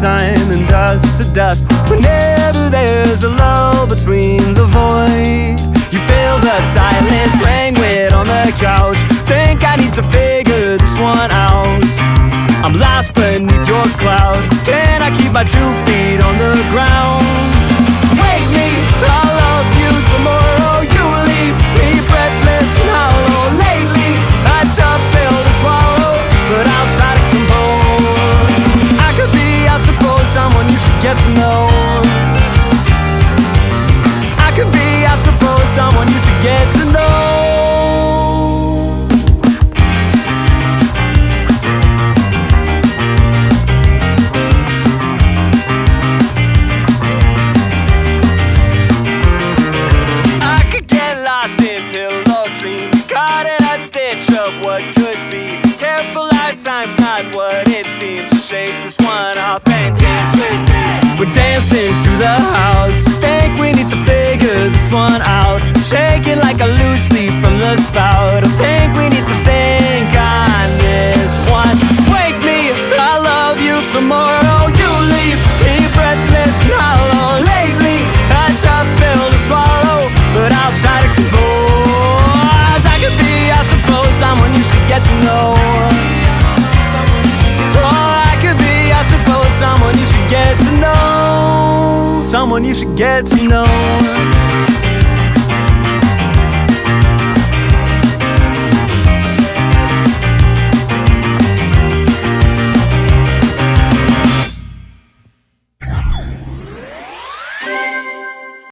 time and dust to dust. Whenever there's a lull between the void, you feel the silence languid on the couch. Think I need to figure this one out. I'm lost beneath your cloud. Can I keep my 2 feet on the ground? Wake me, I'll love you tomorrow. You leave me breathless and hollow. Lately, a tough pill to swallow, but I'll try to compose. I could be, I suppose, someone you should get to know. I could be, I suppose, someone you should get to know. What could be. Careful, our time's not what it seems. Shake this one off and dance with me. We're dancing through the house. Think we need to figure this one out. Shake it like a loose leaf from the spout. I think we need to think on this one. Wake me, I love you tomorrow. You leave me breathless and hollow. Lately, a tough pill to swallow, but I'll try to compose. I could be, I suppose, someone you should get to know. Oh, I could be, I suppose, someone you should get to know. Someone you should get to know.